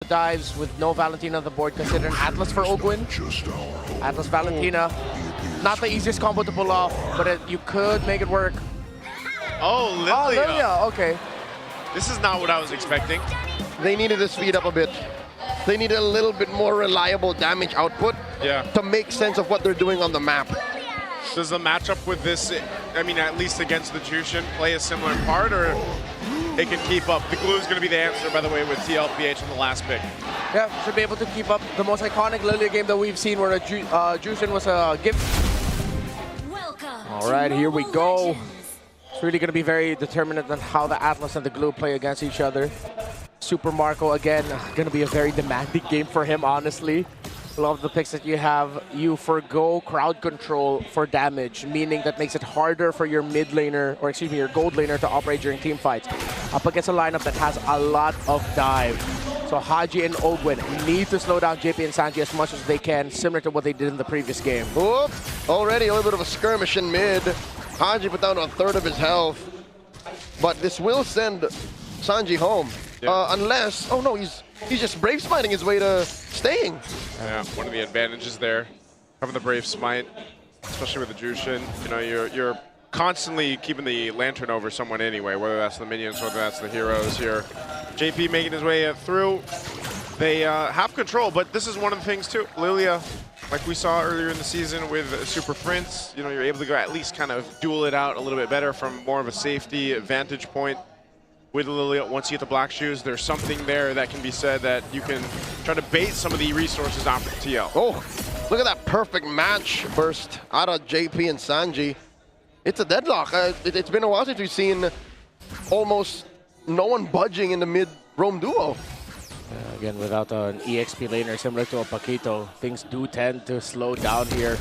dives with no Valentina on the board. Consider an Atlas for Ogwin. Atlas Valentina. Not the easiest combo to pull off, but you could make it work. Oh, Lilia. Oh, Lilia, okay. This is not what I was expecting. They needed to speed up a bit. They needed a little bit more reliable damage output to make sense of what they're doing on the map. Does the matchup with this, I mean, at least against the Jushin, play a similar part, or it can keep up? The glue is going to be the answer, by the way, with TLPH in the last pick. Yeah, should be able to keep up the most iconic Lilia game that we've seen where Jushin was a gift. All right, here we go. It's really going to be very determinant on how the Atlas and the Glue play against each other. Super Marco, again, going to be a very demanding game for him, honestly. Love the picks that you have. You forgo crowd control for damage, meaning that makes it harder for your mid laner, or excuse me, your gold laner to operate during team fights. Up against a lineup that has a lot of dive. So Haji and Ogwin need to slow down JP and Sanji as much as they can, similar to what they did in the previous game. Whoop! Already a little bit of a skirmish in mid. Haji put down a third of his health. But this will send Sanji home. Yeah. Unless, oh no, he's just Brave Smiting his way to staying. Yeah, one of the advantages there, having the Brave Smite, especially with the Jushin. You know, you're constantly keeping the Lantern over someone anyway, whether that's the minions, whether that's the heroes here. JP making his way through. They have control, but this is one of the things too. Lilia, like we saw earlier in the season with Super Prince, you know, you're able to go at least kind of duel it out a little bit better from more of a safety vantage point. With Lilia, once you get the black shoes, there's something there that can be said that you can try to bait some of the resources out from TL. Oh, look at that perfect match burst out of JP and Sanji. It's a deadlock. It's been a while since we've seen almost no one budging in the mid-roam duo. Again, without an EXP laner similar to a Paquito, things do tend to slow down here.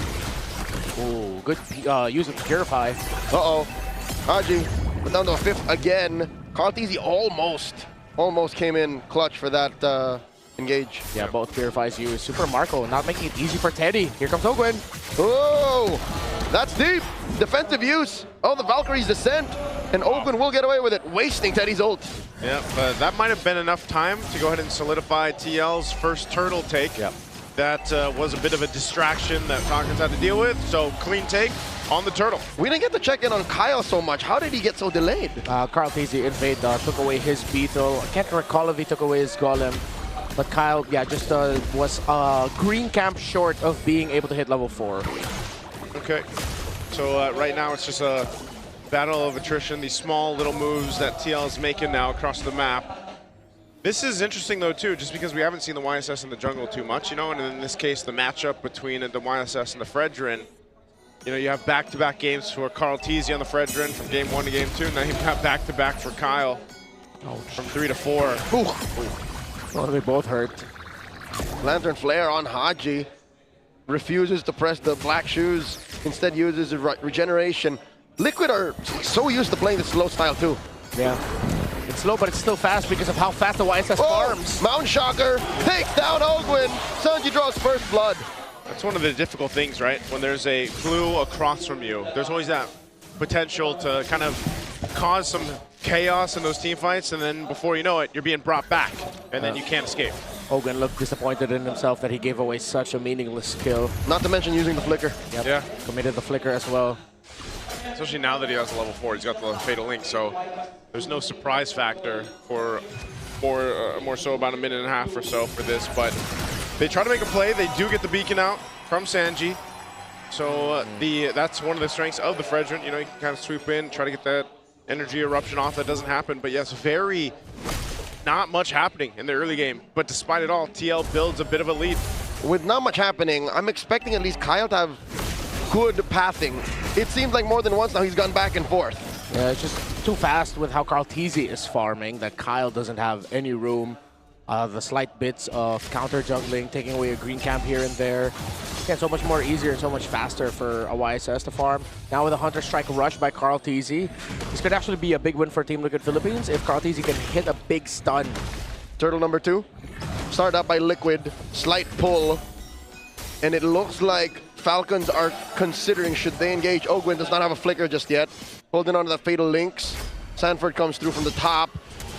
Ooh, good use of Purify. Uh-oh. Haji went down to a fifth again. Carteezy almost came in clutch for that engage. Yeah, both Purifies used. Super Marco not making it easy for Teddy. Here comes Ogwin. Oh, that's deep. Defensive use. Oh, the Valkyrie's descent. And Ogwin will get away with it, wasting Teddy's ult. Yeah, but that might have been enough time to go ahead and solidify TL's first turtle take. Yep. That was a bit of a distraction that Falcons had to deal with, so clean take on the turtle. We didn't get to check in on Kyle so much. How did he get so delayed? Carl Tizzy invade took away his Beetle. I can't recall if he took away his Golem. But Kyle, yeah, just was green camp short of being able to hit level 4. Okay, so right now it's just a battle of attrition, these small little moves that TL is making now across the map. This is interesting though too, just because we haven't seen the YSS in the jungle too much, you know, and in this case the matchup between the YSS and the Fredrin, you know, you have back-to-back games for Carl Tizzy on the Fredrin from game 1 to game 2, and then you've got back-to-back for Kyle from 3 to 4. Ooh. Well, they both hurt. Lantern Flare on Haji. Refuses to press the black shoes, instead uses regeneration. Liquid are so used to playing the slow style too. Yeah. It's slow, but it's still fast because of how fast the YSS farms. Mountain Shocker takes down Ogwin. Sanji draws first blood. That's one of the difficult things, right? When there's a glue across from you, there's always that potential to kind of cause some chaos in those team fights, and then before you know it, you're being brought back, and then you can't escape. Ogwin looked disappointed in himself that he gave away such a meaningless kill. Not to mention using the flicker. Yep. Yeah. Committed the flicker as well. Especially now that he has a level 4, he's got the Fatal Link, so there's no surprise factor for more so about a minute and a half or so for this, but they try to make a play. They do get the beacon out from Sanji. So that's one of the strengths of the Fredrin. You know, you can kind of swoop in, try to get that energy eruption off. That doesn't happen. But yes, not much happening in the early game. But despite it all, TL builds a bit of a lead. With not much happening, I'm expecting at least Kyle to have good pathing. It seems like more than once now he's gone back and forth. Yeah, it's just too fast with how Carl Tizzy is farming that Kyle doesn't have any room. The slight bits of counter juggling, taking away a green camp here and there. Again, so much more easier and so much faster for a YSS to farm. Now with a Hunter Strike rush by Carl Tizzy, this could actually be a big win for Team Liquid Philippines if Carl Tizzy can hit a big stun. Turtle number 2, started out by Liquid, slight pull, and it looks like Falcons are considering should they engage. Ogwin does not have a flicker just yet. Holding on to the Fatal Links. Sanford comes through from the top,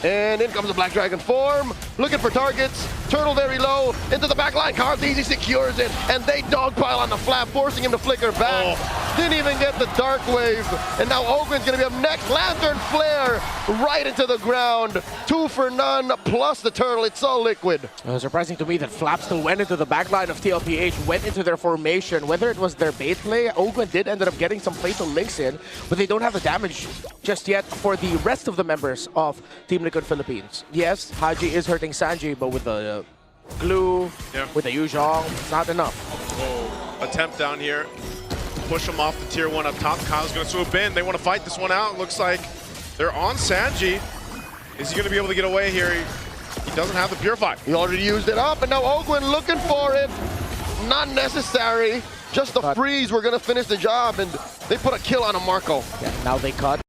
and in comes the Black Dragon form. looking for targets. Turtle very low, into the back line. Carteezy secures it, and they dogpile on the flap, forcing him to flicker back. Didn't even get the dark wave, and now Ogwen's gonna be up next. Lantern Flare right into the ground. 2 for none, plus the turtle. It's all liquid. Surprising to me that Flap still went into the back line of TLPH, went into their formation. Whether it was their bait play, Ogwen did end up getting some fatal links in, but they don't have the damage just yet for the rest of the members of Team Liquid Philippines. Yes, Haji is hurting Sanji, but with the glue, with the Yuzhong, it's not enough. Attempt down here. Push him off the tier 1 up top. Kyle's going to swoop in. They want to fight this one out. Looks like they're on Sanji. Is he going to be able to get away here? He doesn't have the Purify. He already used it up, and now Ogwen looking for it. Not necessary. Just the freeze. We're going to finish the job, and they put a kill on a Marco. Yeah, now they cut.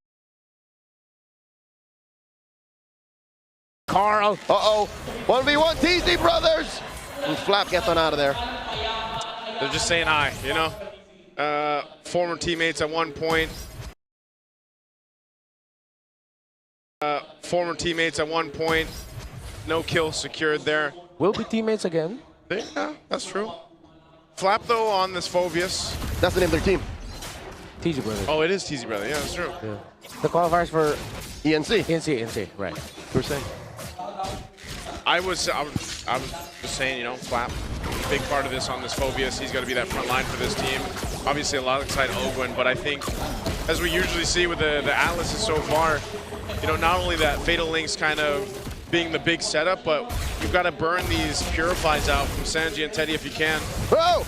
Carl. Uh-oh. 1v1 TZ brothers. And Flap gets on out of there. They're just saying hi, you know? Former teammates at one point. No kill secured there. Will be teammates again. Yeah, that's true. Flap, though, on this Phobius. That's the name of their team. TZ Brothers. Oh, it is TZ Brother. Yeah, that's true. Yeah. The qualifiers for ENC. ENC, right. Per se. I was just saying, you know, Flap, big part of this on this Phobius. He's going to be that front line for this team. Obviously, a lot inside Ogwen, but I think, as we usually see with the Atlases so far, you know, not only that Fatal Links kind of being the big setup, but you've got to burn these Purifies out from Sanji and Teddy if you can. Whoa!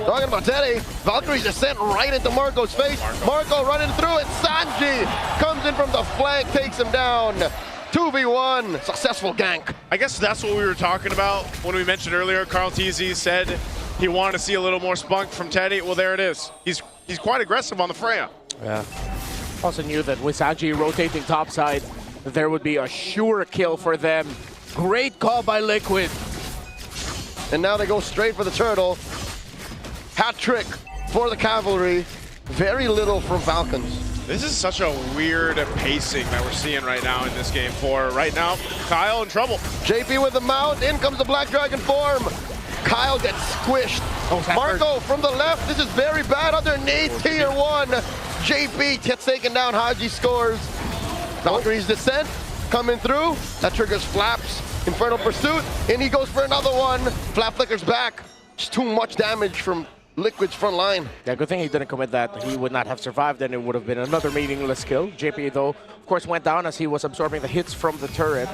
Talking about Teddy, Valkyrie's just sent right into Marco's face. Marco running through it. Sanji comes in from the flank, takes him down. 2v1, successful gank. I guess that's what we were talking about when we mentioned earlier. Carl TZ said he wanted to see a little more spunk from Teddy. Well, there it is. He's quite aggressive on the Freya. Yeah. Also knew that with Sanji rotating topside, there would be a sure kill for them. Great call by Liquid. And now they go straight for the turtle. Hat trick for the cavalry. Very little from Falcons. This is such a weird pacing that we're seeing right now in this game. For right now, Kyle in trouble. JP with the mount, in comes the Black Dragon form. Kyle gets squished. Marco from the left, this is very bad underneath tier 1. JP gets taken down, Haji scores. Valkyrie's descent coming through. That triggers Flap's Infernal Pursuit, and he goes for another one. Flap flickers back. Just too much damage from Liquid's front line. Yeah, good thing he didn't commit that. He would not have survived, and it would have been another meaningless kill. JP, though, of course, went down as he was absorbing the hits from the turret.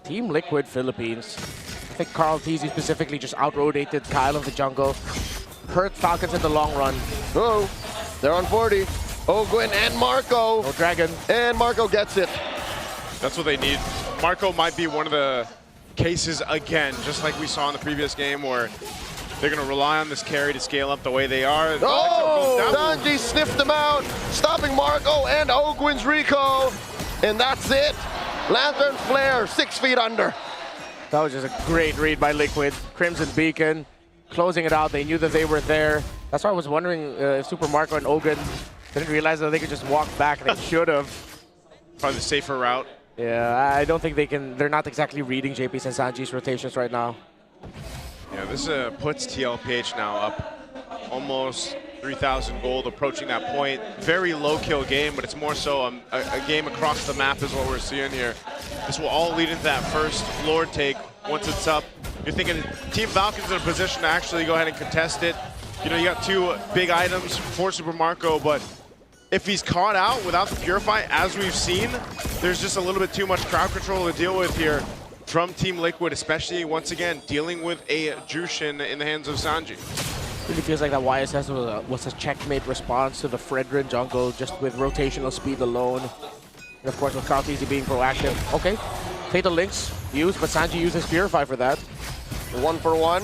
Team Liquid Philippines. I think Carl TZ specifically just out-rotated Kyle of the jungle. Hurt Falcons in the long run. Oh, they're on 40. Ogwen and Marco. No Dragon. And Marco gets it. That's what they need. Marco might be one of the cases again, just like we saw in the previous game, where they're going to rely on this carry to scale up the way they are. Oh, Sanji sniffed him out, stopping Marco and Ogwen's recall. And that's it. Lantern Flare, 6 feet under. That was just a great read by Liquid. Crimson Beacon, closing it out. They knew that they were there. That's why I was wondering if Super Marco and Ogwen didn't realize that they could just walk back. They should have. Probably the safer route. Yeah, I don't think they can. They're not exactly reading JP's and Sanji's rotations right now. Yeah, this puts TLPH now up almost 3,000 gold, approaching that point. Very low kill game, but it's more so a game across the map is what we're seeing here. This will all lead into that first Lord take once it's up. You're thinking Team Falcons in a position to actually go ahead and contest it. You know, you got 2 big items for Super Marco, but if he's caught out without the Purify, as we've seen, there's just a little bit too much crowd control to deal with here from Team Liquid, especially, once again, dealing with a Jushin in the hands of Sanji. Really feels like that YSS was a checkmate response to the Fredrin jungle, just with rotational speed alone. And of course, with Carl TZ being proactive. Okay, Fatal Links used, but Sanji uses Purify for that. 1 for 1.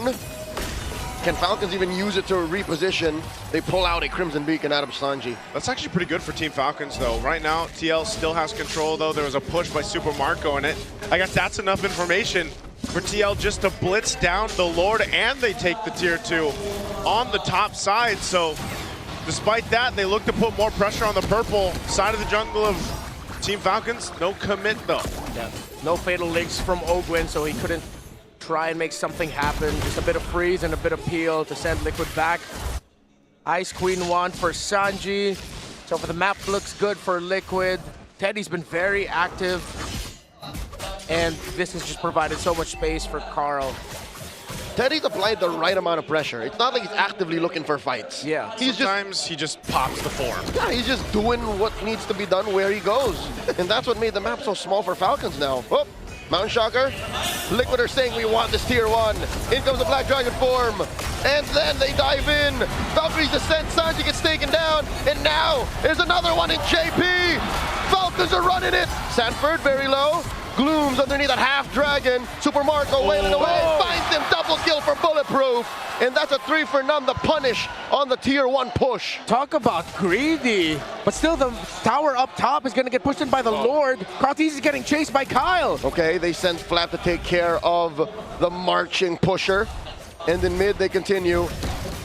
Can Falcons even use it to reposition? They pull out a Crimson Beacon out of Sanji. That's actually pretty good for Team Falcons, though. Right now, TL still has control, though. There was a push by Super Marco in it. I guess that's enough information for TL just to blitz down the Lord, and they take the tier 2 on the top side. So despite that, they look to put more pressure on the purple side of the jungle of Team Falcons. No commit, though. Yeah. No fatal links from Ogwin, so he couldn't try and make something happen. Just a bit of freeze and a bit of peel to send Liquid back. Ice Queen 1 for Sanji. So for the map looks good for Liquid. Teddy's been very active. And this has just provided so much space for Carl. Teddy's applied the right amount of pressure. It's not like he's actively looking for fights. Yeah. Sometimes he just pops the form. Yeah, he's just doing what needs to be done where he goes. And that's what made the map so small for Falcons now. Oh, Mountain Shocker. Liquid are saying we want this tier 1. In comes the Black Dragon form. And then they dive in. Valkyrie's descent, Sanji gets taken down. And now there's another one in JP. Falcons are running it. Sanford very low. Glooms underneath that half dragon. Super Marco wailing away. Finds him, double kill for Bulletproof. And that's a 3 for none, the punish on the tier 1 push. Talk about greedy. But still the tower up top is going to get pushed in by the Lord. Karthese is getting chased by Kyle. Okay, they send Flap to take care of the marching pusher. And in mid, they continue.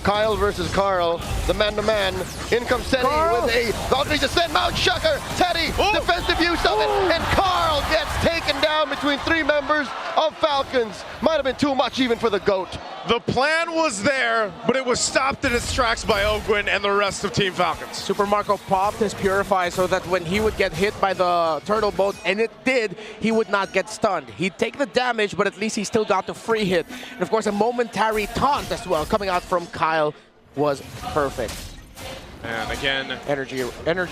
Kyle versus Carl, the man-to-man. In comes Teddy with a Valkyrie descent, Mount Shucker. Teddy, defensive use of it, and Carl gets taken down between 3 members of Falcons. Might have been too much even for the GOAT. The plan was there, but it was stopped in its tracks by Ogwin and the rest of Team Falcons. Super Marco popped his Purify so that when he would get hit by the turtle boat, and it did, he would not get stunned. He'd take the damage, but at least he still got the free hit. And of course, a momentary taunt as well coming out from Kyle was perfect. And again, energy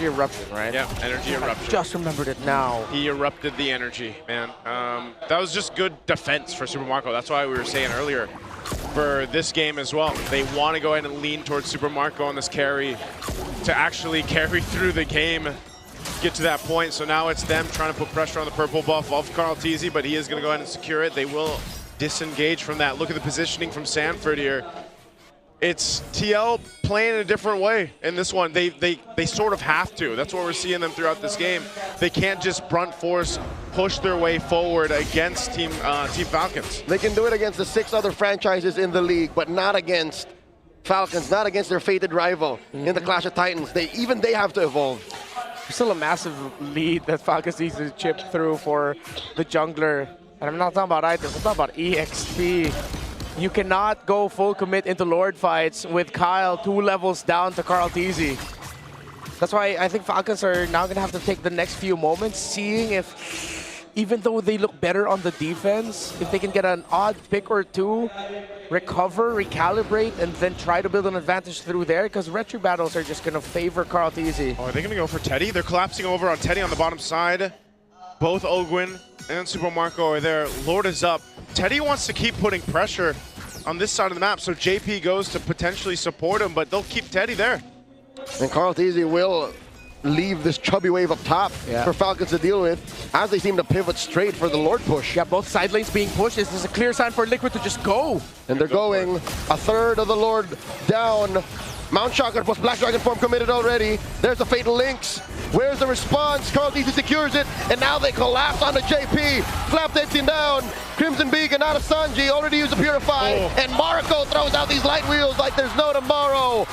eruption, right? Yeah, energy eruption. I just remembered it now. He erupted the energy, man. That was just good defense for Super Marco. That's why we were saying earlier for this game as well. They want to go ahead and lean towards Super Marco on this carry to actually carry through the game, get to that point. So now it's them trying to put pressure on the purple buff of Karthese, but he is going to go ahead and secure it. They will disengage from that. Look at the positioning from Sanford here. It's TL playing in a different way in this one. They sort of have to. That's what we're seeing them throughout this game. They can't just brunt force push their way forward against Team Falcons. They can do it against the 6 other franchises in the league, but not against Falcons, not against their fated rival in the Clash of Titans. Even they have to evolve. Still a massive lead that Falcons needs to chip through for the jungler. And I'm not talking about items, I'm talking about EXP. You cannot go full commit into Lord fights with Kyle 2 levels down to Karthese. That's why I think Falcons are now going to have to take the next few moments, seeing if, even though they look better on the defense, if they can get an odd pick or 2, recover, recalibrate, and then try to build an advantage through there, because retro battles are just going to favor Karthese. Oh, are they going to go for Teddy? They're collapsing over on Teddy on the bottom side. Both Ogwin and Super Marco are there. Lord is up. Teddy wants to keep putting pressure on this side of the map, so JP goes to potentially support him, but they'll keep Teddy there. And Karthese will leave this chubby wave up top for Falcons to deal with, as they seem to pivot straight for the Lord push. Yeah, both side lanes being pushed. This is a clear sign for Liquid to just go. And they're going. A third of the Lord down. Mount Shocker plus Black Dragon form committed already. There's the Fatal Links. Where's the response? Karthese secures it, and now they collapse onto JP. Flap takes him down. Crimson Beacon out of Sanji, already used to Purify. And Marco throws out these light wheels like there's no tomorrow.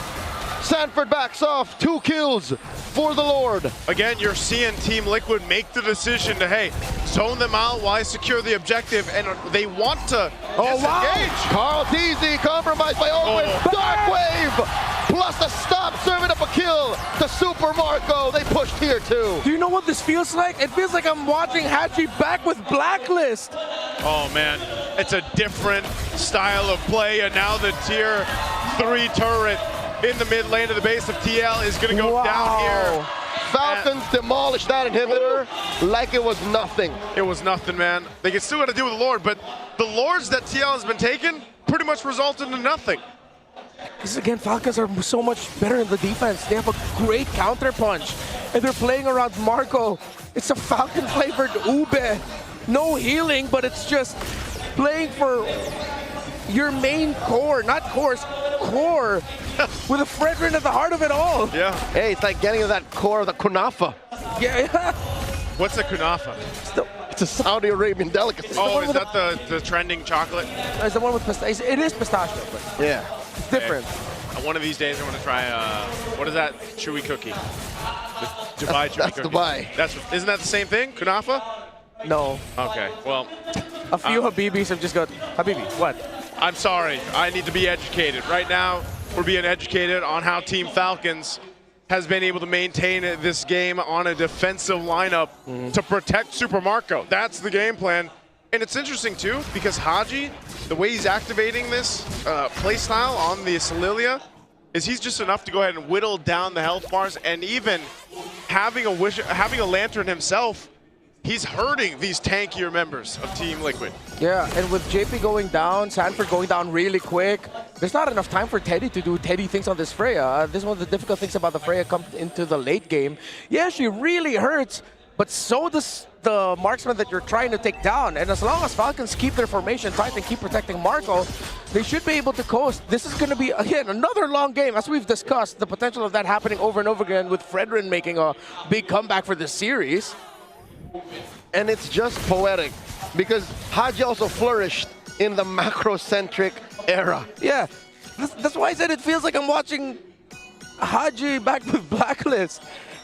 Sanford backs off, 2 kills for the Lord. Again, you're seeing Team Liquid make the decision to, hey, zone them out while I secure the objective, and they want to disengage. Karthese compromised by Owen. Dark Wave plus the stop, serving up a kill to Super Marco. They push tier 2. Do you know what this feels like? It feels like I'm watching Hachi back with Blacklist. Oh man, it's a different style of play, and now the tier 3 turret in the mid lane of the base of TL is going to go down here. Falcons demolished that inhibitor like it was nothing. It was nothing, man. They can still got to deal with the Lord, but the Lords that TL has been taking pretty much resulted in nothing. Because again, Falcons are so much better in the defense. They have a great counter punch, and they're playing around Marco. It's a Falcon-flavored ube. No healing, but it's just playing for your main core, not course, core, with a Fredrin at the heart of it all. Yeah. Hey, it's like getting to that core of the kunafa. Yeah. What's the kunafa? It's a Saudi Arabian delicacy. Oh, is that the trending chocolate? It's the one with pistachio. It is pistachio, but yeah, it's different. Okay. One of these days, I want to try, what is that chewy cookie? The Dubai chewy that's cookie. Dubai. Isn't that the same thing, kunafa? No. Okay, well, A few Habibis have just got, Habibi, what? I'm sorry. I need to be educated. Right now, we're being educated on how Team Falcons has been able to maintain this game on a defensive lineup to protect Super Marco. That's the game plan. And it's interesting, too, because Haji, the way he's activating this playstyle on the Solilia is he's just enough to go ahead and whittle down the health bars, and even having a Lantern himself, he's hurting these tankier members of Team Liquid. Yeah, and with JP going down, Sanford going down really quick, there's not enough time for Teddy to do Teddy things on this Freya. This is one of the difficult things about the Freya come into the late game. Yeah, she really hurts, but so does the marksman that you're trying to take down. And as long as Falcons keep their formation tight and keep protecting Marco, they should be able to coast. This is going to be, again, another long game. As we've discussed, the potential of that happening over and over again with Fredrin making a big comeback for this series. And it's just poetic because Haji also flourished in the macro-centric era. Yeah, that's why I said it feels like I'm watching Haji back with Blacklist.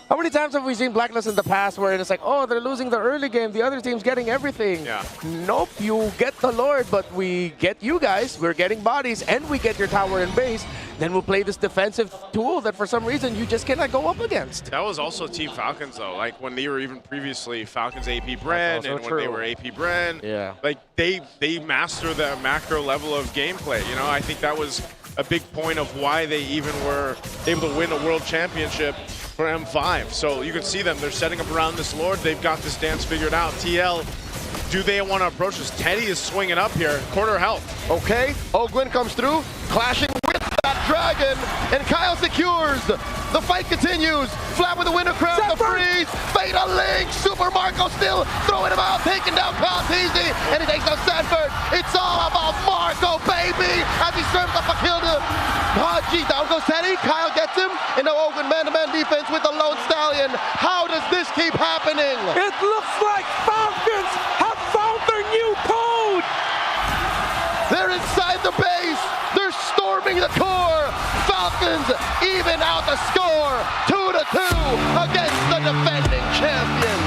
How many times have we seen Blacklist in the past where it's like, oh, they're losing the early game, the other team's getting everything. Yeah. Nope, you get the Lord, but we get you guys, we're getting bodies, and we get your tower and base. Then we'll play this defensive tool that for some reason you just cannot go up against. That was also Team Falcons, though. Like when they were even previously Falcons AP Bren, and when they were AP Bren, yeah, like they master the macro level of gameplay. You know, I think that was a big point of why they even were able to win a world championship for M5. So you can see them, they're setting up around this Lord. They've got this dance figured out. TL, do they want to approach this? Teddy is swinging up here, quarter health. Okay, Ogwin comes through, clashing with that dragon, and Kyle secures. The fight continues. Flap with the winter crown, the freeze, Fatal Link, Super Marco still throwing him out, taking down Kyle easy, and he takes down Sanford. It's all about Marco, baby, as he serves up a kill to Haji. Down goes Teddy, Kyle gets him, and now Ogwin man-to-man defense with the Lone Stallion. How does this keep happening? It looks like Falcons have found their new code! They're inside the base. They're storming the core. Falcons even out the score 2-2 against the defending champions.